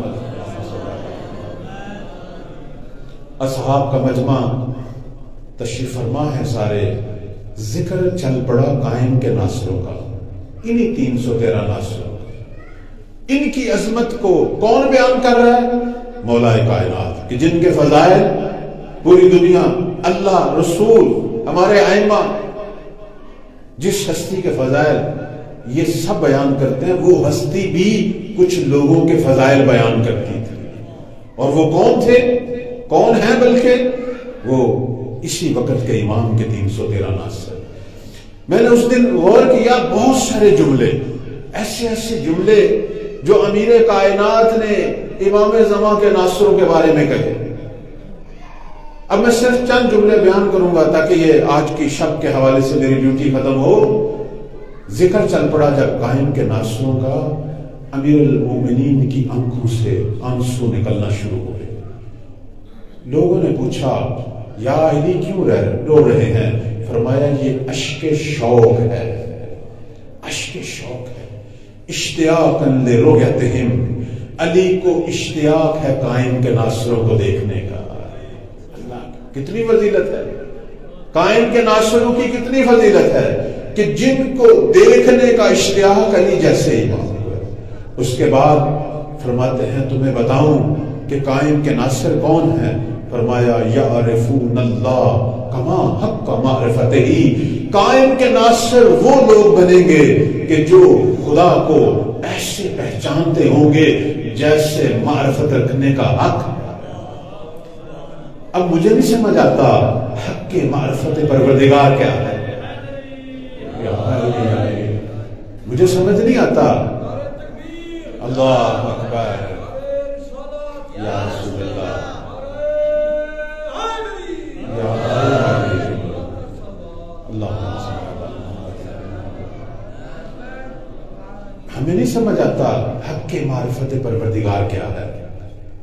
اصحاب کا مجمع تشریف فرما ہے سارے. ذکر چل پڑا قائم کے ناصروں کا, انہی 313 ناصروں. ان کی عظمت کو کون بیان کر رہا ہے؟ مولا کائنات, کہ جن کے فضائل پوری دنیا, اللہ, رسول, ہمارے ائمہ, جس ہستی کے فضائل یہ سب بیان کرتے ہیں وہ ہستی بھی کچھ لوگوں کے فضائل بیان کرتی تھی. اور وہ کون تھے, کون ہیں؟ بلکہ وہ اسی وقت کے امام کے 313 ناصر. میں نے اس دن غور کیا, بہت سارے جملے, ایسے جملے جو امیر کائنات نے امام زمان کے ناصروں کے بارے میں کہے. اب میں صرف چند جملے بیان کروں گا تاکہ یہ آج کی شب کے حوالے سے میری ڈیوٹی ختم ہو. ذکر چل پڑا جب قائم کے ناصروں کا, امیر المومنین کی آنکھوں سے آنسو نکلنا شروع ہوئے. لوگوں نے پوچھا یا علی کیوں رو رہے ہیں؟ فرمایا یہ اشک شوق ہے, اشک شوق ہے. اشتیاقا لرؤیتہم, علی کو اشتیاق ہے قائم کے ناصروں کو دیکھنے کا. اللہ کتنی فضیلت ہے, قائم کے ناصروں کی کتنی فضیلت ہے کہ جن کو دیکھنے کا اشتیاق علی جیسے امام ہے. اس کے بعد فرماتے ہیں تمہیں بتاؤں کہ قائم کے ناصر کون ہیں؟ فرمایا یعرفون اللہ کما حق معرفتہ. قائم کے ناصر وہ لوگ بنیں گے کہ جو خدا کو ایسے پہچانتے ہوں گے جیسے معرفت رکھنے کا حق. اب مجھے نہیں سمجھ آتا حق کے معرفت پروردگار کیا ہے. تجھے سمجھ نہیں آتا؟ اللہ اکبر یا رسول اللہ یا اللہ۔ ہمیں نہیں سمجھ آتا حق کے معرفت پروردگار کیا ہے،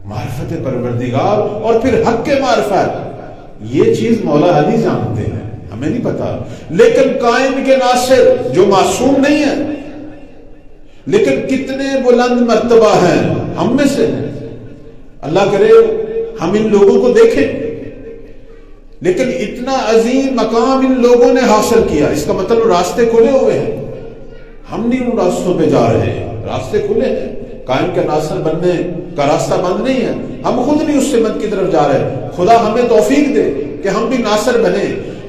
معرفت پروردگار اور پھر حق کے معرفت، یہ چیز مولا علی جانتے ہیں، ہمیں نہیں پتا۔ لیکن قائم کے ناصر جو معصوم نہیں ہے لیکن کتنے بلند مرتبہ ہیں، ہم میں سے ہیں، اللہ کرے ہم ان لوگوں کو دیکھیں، لیکن اتنا عظیم مقام ان لوگوں نے حاصل کیا، اس کا مطلب راستے کھلے ہوئے ہیں، ہم نہیں ان راستوں پہ جا رہے ہیں، راستے کھلے ہیں، قائم کے ناصر بننے کا راستہ بند نہیں ہے، ہم خود نہیں اس سمت کی طرف جا رہے، خدا ہمیں توفیق دے کہ ہم بھی ناصر بنے۔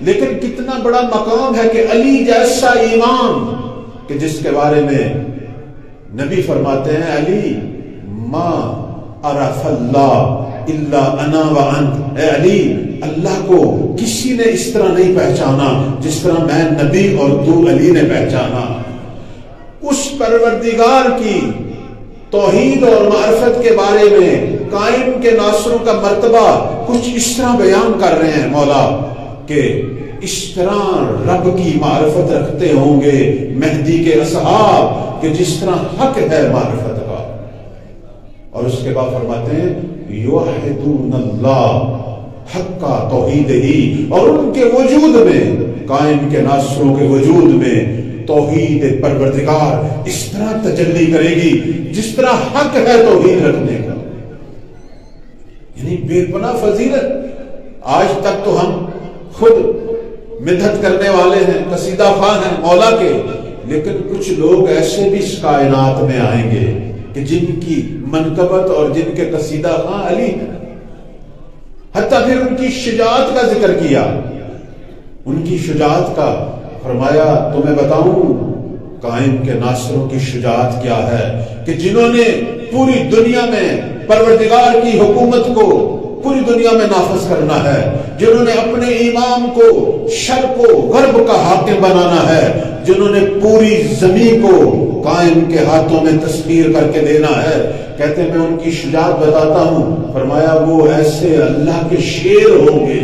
لیکن کتنا بڑا مقام ہے کہ علی جیسا امام، کہ جس کے بارے میں نبی فرماتے ہیں علی ما عرف اللہ الا انا وانت، اے علی اللہ کو کسی نے اس طرح نہیں پہچانا جس طرح میں نبی اور تو علی نے پہچانا۔ اس پروردگار کی توحید اور معرفت کے بارے میں قائم کے ناصروں کا مرتبہ کچھ اس طرح بیان کر رہے ہیں مولا کہ اس طرح رب کی معرفت رکھتے ہوں گے مہدی کے اصحاب کہ جس طرح حق ہے معرفت کا۔ اور اس کے بعد فرماتے ہیں یوحدون اللہ، حق کا توحید ہی، اور ان کے وجود میں، قائم کے ناصروں کے وجود میں توحید پروردگار اس طرح تجلی کرے گی جس طرح حق ہے توحید رکھنے کا، یعنی بے پناہ فضیلت۔ آج تک تو ہم خود مدحت کرنے والے ہیں، قصیدہ خواہ ہیں مولا کے، لیکن کچھ لوگ ایسے بھی اس کائنات میں آئیں گے کہ جن کی منقبت اور جن کے قصیدہ خواہ علی ہیں، حتیٰ پھر ان کی شجاعت کا ذکر کیا، ان کی شجاعت کا فرمایا تمہیں بتاؤں قائم کے ناصروں کی شجاعت کیا ہے کہ جنہوں نے پوری دنیا میں پروردگار کی حکومت کو پوری دنیا میں نافذ کرنا ہے، جنہوں نے اپنے امام کو شرق و غرب کا حاکم بنانا ہے، جنہوں نے پوری زمین کو قائم کے ہاتھوں میں تسخیر کر کے دینا ہے، کہتے ہیں میں ان کی شجاعت بتاتا ہوں، فرمایا وہ ایسے اللہ کے شیر ہوں گے۔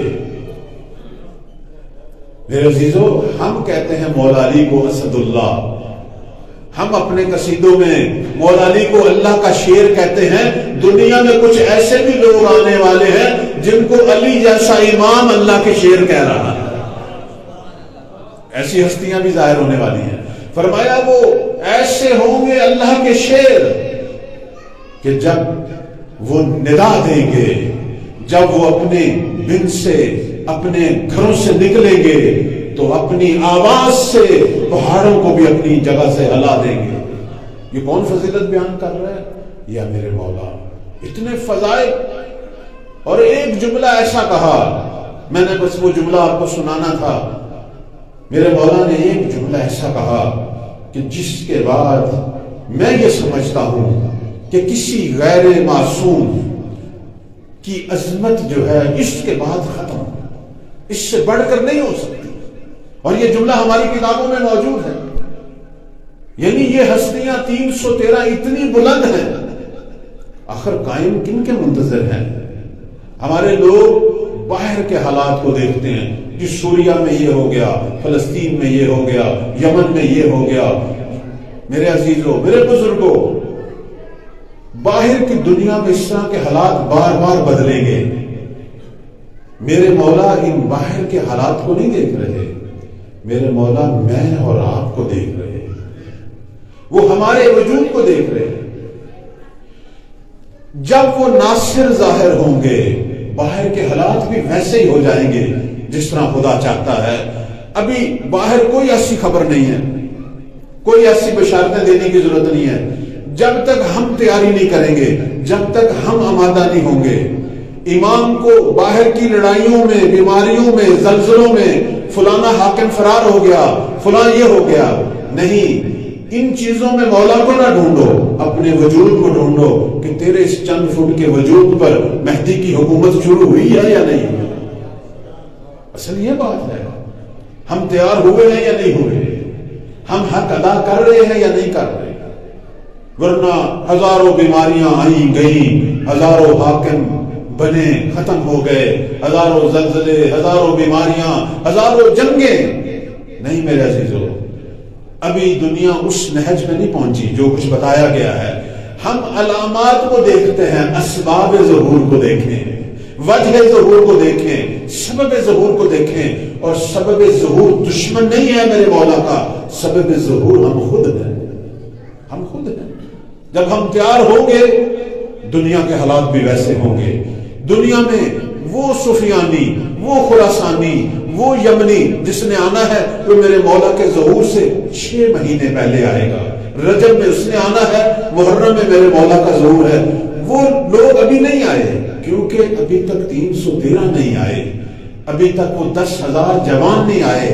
میرے عزیزو، ہم کہتے ہیں مولا علی کو اسد اللہ، ہم اپنے قصیدوں میں مولا علی کو اللہ کا شیر کہتے ہیں، دنیا میں کچھ ایسے بھی لوگ آنے والے ہیں جن کو علی جیسا امام اللہ کے شیر کہہ رہا ہے، ایسی ہستیاں بھی ظاہر ہونے والی ہیں۔ فرمایا وہ ایسے ہوں گے اللہ کے شیر کہ جب وہ ندا دیں گے، جب وہ اپنے بن سے اپنے گھروں سے نکلیں گے تو اپنی آواز سے پہاڑوں کو بھی اپنی جگہ سے ہلا دیں گے۔ یہ کون فضیلت بیان کر رہا ہے؟ یا میرے مولا، اتنے فضائل۔ اور ایک جملہ ایسا کہا، میں نے بس وہ جملہ آپ کو سنانا تھا، میرے مولا نے ایک جملہ ایسا کہا کہ جس کے بعد میں یہ سمجھتا ہوں کہ کسی غیر معصوم کی عظمت جو ہے اس کے بعد ختم، اس سے بڑھ کر نہیں ہو سکتی، اور یہ جملہ ہماری کتابوں میں موجود ہے۔ یعنی یہ ہستیاں 313 اتنی بلند ہیں، آخر قائم کن کے منتظر ہیں؟ ہمارے لوگ باہر کے حالات کو دیکھتے ہیں کہ سوریا میں یہ ہو گیا، فلسطین میں یہ ہو گیا، یمن میں یہ ہو گیا۔ میرے عزیزوں، میرے بزرگوں، باہر کی دنیا میں اس طرح کے حالات بار بار بدلیں گے، میرے مولا ان باہر کے حالات کو نہیں دیکھ رہے، میرے مولا میں اور آپ کو دیکھ رہے ہیں، وہ ہمارے وجود کو دیکھ رہے ہیں۔ جب وہ ناصر ظاہر ہوں گے، باہر کے حالات بھی ویسے ہی ہو جائیں گے جس طرح خدا چاہتا ہے۔ ابھی باہر کوئی ایسی خبر نہیں ہے، کوئی ایسی بشارتیں دینے کی ضرورت نہیں ہے، جب تک ہم تیاری نہیں کریں گے، جب تک ہم آمادہ نہیں ہوں گے۔ امام کو باہر کی لڑائیوں میں، بیماریوں میں، زلزلوں میں فلانا حاکم فرار ہو گیا، فلاں یہ ہو گیا، نہیں، ان چیزوں میں مولا کو نہ ڈھونڈو، اپنے وجود کو ڈھونڈو کہ تیرے اس چند فٹ کے وجود پر مہدی کی حکومت شروع ہوئی ہے یا نہیں۔ اصل یہ بات ہے، ہم تیار ہوئے ہیں یا نہیں ہوئے۔ ہم حق ادا کر رہے ہیں یا نہیں کر رہے؟ ورنہ ہزاروں بیماریاں آئیں گئیں، ہزاروں حاکم بنے ختم ہو گئے، ہزاروں زلزلے، ہزاروں بیماریاں، ہزاروں جنگیں۔ نہیں میرے عزیزو، ابھی دنیا اس نہج میں نہیں پہنچی جو کچھ بتایا گیا ہے۔ ہم علامات کو دیکھتے ہیں، اسباب ظہور کو دیکھیں، وجہ ظہور کو دیکھیں، سبب ظہور کو دیکھیں، اور سبب ظہور دشمن نہیں ہے میرے مولا کا، سبب ظہور ہم خود ہیں، ہم خود ہیں۔ جب ہم تیار ہوں گے دنیا کے حالات بھی ویسے ہوں گے۔ دنیا میں وہ سفیانی، وہ خراسانی، وہ یمنی جس نے آنا ہے وہ میرے مولا کے ظہور سے 6 مہینے پہلے آئے گا۔ رجب میں اس نے آنا ہے، محرم میں میرے مولا کا ظہور ہے۔ وہ لوگ ابھی نہیں آئے کیونکہ ابھی تک 313 نہیں آئے، ابھی تک وہ 10,000 جوان نہیں آئے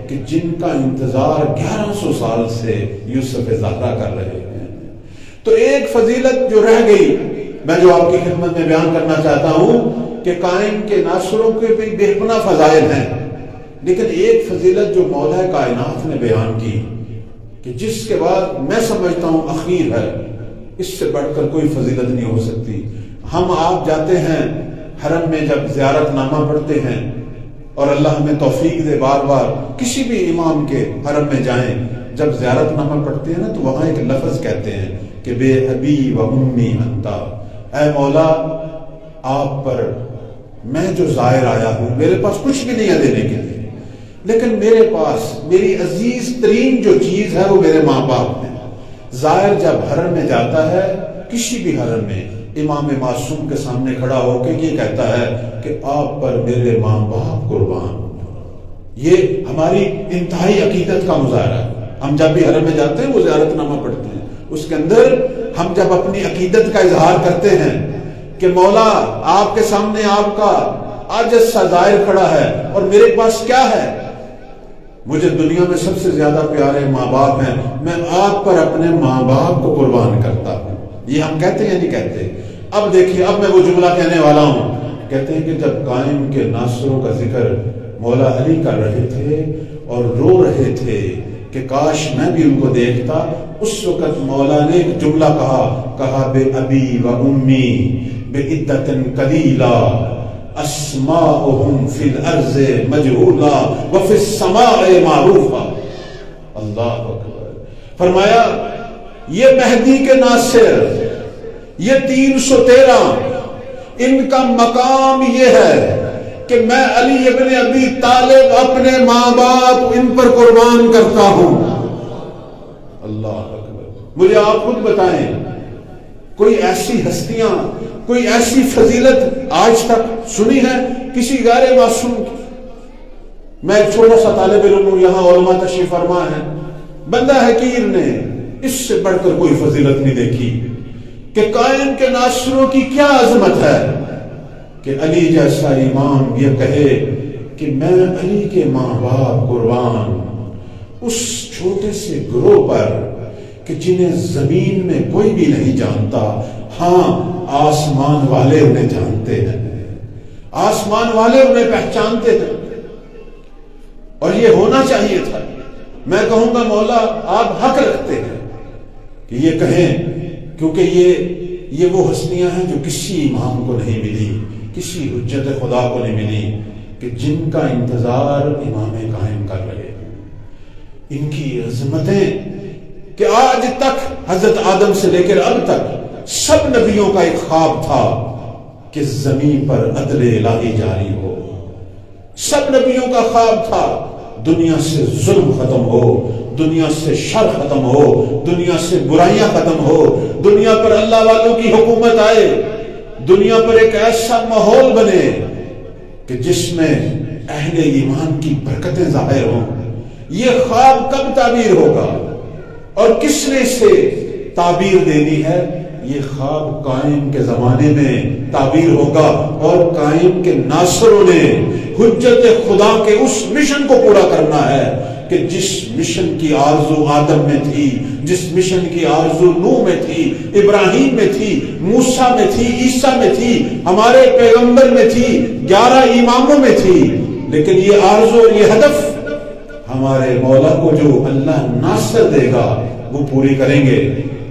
کہ جن کا انتظار 1100 سال سے یوسف زہرا کر رہے ہیں۔ تو ایک فضیلت جو رہ گئی، میں جو آپ کی خدمت میں بیان کرنا چاہتا ہوں کہ قائم کے ناصروں کے بھی بے پناہ فضائل ہیں، لیکن ایک فضیلت جو مولا کائنات نے بیان کی کہ جس کے بعد میں سمجھتا ہوں اخیر ہے، اس سے بڑھ کر کوئی فضیلت نہیں ہو سکتی۔ ہم آپ جاتے ہیں حرم میں، جب زیارت نامہ پڑھتے ہیں، اور اللہ ہمیں توفیق دے بار بار کسی بھی امام کے حرم میں جائیں، جب زیارت نامہ پڑھتے ہیں نا تو وہاں ایک لفظ کہتے ہیں کہ بے ابی و امی انتا، اے مولا آپ پر میں جو زائر آیا ہوں، میرے پاس کچھ بھی نہیں ہے دینے کے لیے، لیکن میرے پاس میری عزیز ترین جو چیز ہے وہ میرے ماں باپ ہیں۔ زائر جب حرم میں جاتا ہے، کسی بھی حرم میں، امام معصوم کے سامنے کھڑا ہو کے یہ کہتا ہے کہ آپ پر میرے ماں باپ قربان۔ یہ ہماری انتہائی عقیدت کا مظاہرہ ہے۔ ہم جب بھی حرم میں جاتے ہیں وہ زیارت نامہ پڑھتے ہیں، اس کے اندر ہم جب اپنی عقیدت کا اظہار کرتے ہیں کہ مولا آپ کے سامنے آپ کا عاجز سا زائر کھڑا ہے اور میرے پاس کیا ہے، مجھے دنیا میں سب سے زیادہ پیارے ماں باپ ہیں، میں آپ پر اپنے ماں باپ کو قربان کرتا ہوں۔ یہ ہم کہتے ہیں یا نہیں کہتے؟ اب دیکھیے، اب میں وہ جملہ کہنے والا ہوں، کہتے ہیں کہ جب قائم کے ناصروں کا ذکر مولا علی کر رہے تھے اور رو رہے تھے کہ کاش میں بھی ان کو دیکھتا، اس وقت مولا نے ایک جملہ کہا بے ابی و امی بعدت قلیلا اسماؤہم فی الارض مجہولا وفی السماء معروفا۔ اللہ اکبر۔ فرمایا یہ مہدی کے ناصر، یہ 313، ان کا مقام یہ ہے کہ میں علی ابن ابی طالب اپنے ماں باپ ان پر قربان کرتا ہوں۔ اللہ اکبر۔ مجھے آپ خود بتائیں، کوئی ایسی ہستیاں، کوئی ایسی فضیلت آج تک سنی ہے کسی غیر معصوم کی؟ میں ایک چھوٹا سا طالب علم ہوں، یہاں علماء تشریف فرما ہے، بندہ حقیر نے اس سے بڑھ کر کوئی فضیلت نہیں دیکھی کہ قائم کے ناصروں کی کیا عظمت ہے کہ علی جیسا امام یہ کہے کہ میں علی کے ماں باپ قربان، اس چھوٹے سے گروہ پر کہ جنہیں زمین میں کوئی بھی نہیں جانتا، ہاں آسمان والے انہیں جانتے ہیں، آسمان والے انہیں پہچانتے ہیں، اور یہ ہونا چاہیے تھا۔ میں کہوں گا مولا آپ حق رکھتے ہیں کہ یہ کہیں، کیونکہ یہ وہ ہستیاں ہیں جو کسی امام کو نہیں ملی، کسی حجت خدا کو نہیں ملی، کہ جن کا انتظار امام قائم کر رہے ہیں۔ ان کی عظمتیں کہ آج تک حضرت آدم سے لے کر اب تک سب نبیوں کا ایک خواب تھا کہ زمین پر عدل الہی جاری ہو، سب نبیوں کا خواب تھا دنیا سے ظلم ختم ہو، دنیا سے شر ختم ہو، دنیا سے برائیاں ختم ہو، دنیا پر اللہ والوں کی حکومت آئے، دنیا پر ایک ایسا ماحول بنے کہ جس میں اہل ایمان کی برکتیں ظاہر ہوں۔ یہ خواب کب تعبیر ہوگا اور کس نے اسے تعبیر دینی ہے؟ یہ خواب قائم کے زمانے میں تعبیر ہوگا، اور قائم کے ناصروں نے حجت خدا کے اس مشن کو پورا کرنا ہے کہ جس مشن کی آرزو آدم میں تھی، جس مشن کی آرزو نوح میں تھی، ابراہیم میں تھی، موسیٰ میں تھی، عیسیٰ میں تھی، ہمارے پیغمبر میں تھی، 11 اماموں میں تھی، لیکن یہ آرزو اور یہ ہدف ہمارے مولا کو جو اللہ ناصر دے گا وہ پوری کریں گے۔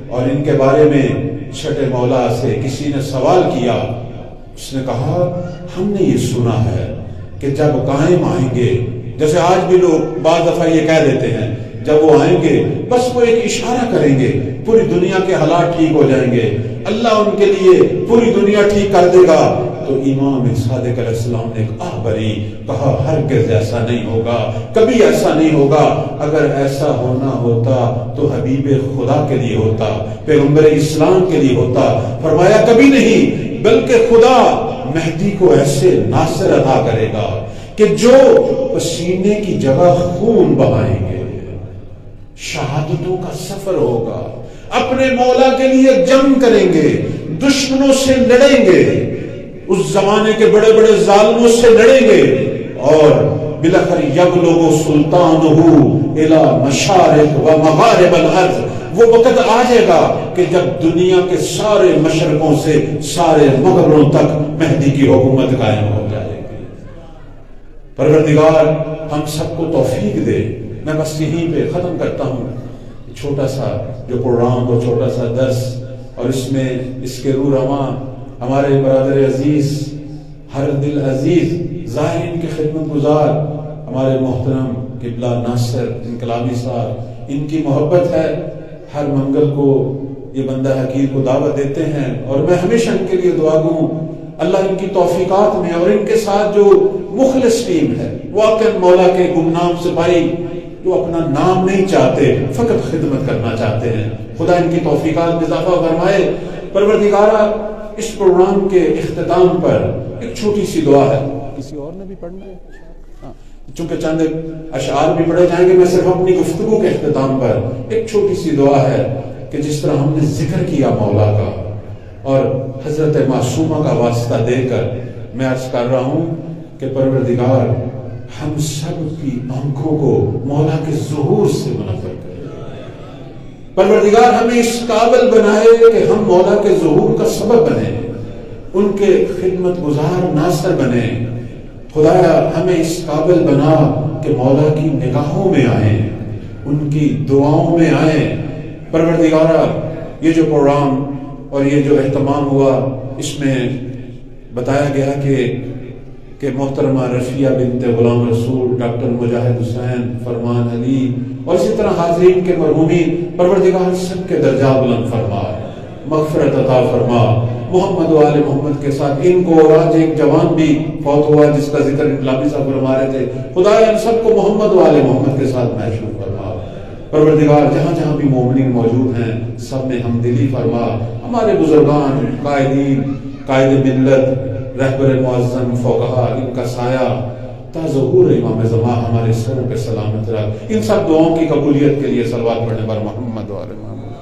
اور ان کے بارے میں چھٹے مولا سے کسی نے سوال کیا، اس نے کہا ہم نے یہ سنا ہے کہ جب قائم آئیں گے، جیسے آج بھی لوگ بعض دفعہ یہ کہہ دیتے ہیں جب وہ آئیں گے بس وہ ایک اشارہ کریں گے پوری دنیا کے حالات ٹھیک ہو جائیں گے، اللہ ان کے لیے پوری دنیا ٹھیک کر دے گا۔ تو امام صادق علیہ السلام نے ایک آہ بھری، کہا ہرگز ایسا نہیں ہوگا، کبھی ایسا نہیں ہوگا۔ اگر ایسا ہونا ہوتا تو حبیب خدا کے لیے ہوتا، پیغمبر اسلام کے لیے ہوتا۔ فرمایا کبھی نہیں، بلکہ خدا مہدی کو ایسے ناصر عطا کرے گا کہ جو پسینے کی جگہ خون بہائیں گے، شہادتوں کا سفر ہوگا، اپنے مولا کے لیے جنگ کریں گے، دشمنوں سے لڑیں گے، اس زمانے کے بڑے بڑے ظالموں سے لڑیں گے، اور بلاخر یبلغ سلطانہ الی مشارق و مغارب الارض، وہ وقت آ جائے گا کہ جب دنیا کے سارے مشرقوں سے سارے مغربوں تک مہدی کی حکومت قائم ہو جائے گی۔ پروردگار ہم سب کو توفیق دے۔ میں بس یہیں پہ ختم کرتا ہوں، چھوٹا سا جو پروگرام اور چھوٹا سا درس، اور اس میں اس کے روح رواں ہمارے برادر عزیز، ہر دل عزیز، زائرین کی خدمت گزار ہمارے محترم قبلہ ناصر انقلابی صاحب، ان کی محبت ہے۔ ہر منگل کو یہ بندہ حقیر کو دعوت دیتے ہیں، اور میں ہمیشہ ان کے لیے دعا گوں اللہ ان کی توفیقات میں، اور ان کے ساتھ جو مخلص ٹیم ہے، واقعا مولا کے گمنام سپاہی جو اپنا نام نہیں چاہتے، فقط خدمت کرنا چاہتے ہیں، خدا ان کی توفیقات میں اضافہ فرمائے۔ پروردگارہ اس پروگرام کے اختتام پر ایک چھوٹی سی دعا ہے، کسی اور نے بھی پڑھنا ہے؟ چونکہ چند اشعار بھی پڑھے جائیں گے، میں صرف اپنی گفتگو کے اختتام پر ایک چھوٹی سی دعا ہے کہ جس طرح ہم نے ذکر کیا مولا کا اور حضرت معصومہ کا واسطہ دے کر میں عرض کر رہا ہوں کہ پروردگار ہم سب کی آنکھوں کو مولا کے ظہور سے منور کرے، پروردگار ہمیں اس قابل بنائے کہ ہم مولا کے ظہور کا سبب بنے، ان کے خدمت گزار ناصر بنے۔ خدایا ہمیں اس قابل بنا کہ مولا کی نگاہوں میں آئیں، ان کی دعاؤں میں آئیں۔ پروردگارہ یہ جو پروگرام اور یہ جو اہتمام ہوا، اس میں بتایا گیا کہ محترمہ رفیہ بنت غلام رسول، ڈاکٹر مجاہد حسین، فرمان علی، اور اسی طرح حاضرین کے مرحومین، پروردگار سب کے درجات بلند فرما، مغفرت عطا فرما۔ محمد و آل محمد کے ساتھ ان کو، اور آج ایک جوان بھی فوت ہوا جس کا ذکر انقلابی صاحب فرما رہے تھے، خدا ان سب کو محمد و آل محمد کے ساتھ محشور فرما۔ پروردگار جہاں جہاں بھی مومنین موجود ہیں سب میں ہمدلی فرما، ہمارے بزرگان، قائدین، قائد ملت، رہبر معظم، فقہا، ان کا سایہ تا ظہور امام زمان ہمارے سروں پہ سلامت رکھ۔ ان سب دعاؤں کی قبولیت کے لیے صلوات پڑھنے پر محمد و آل محمد۔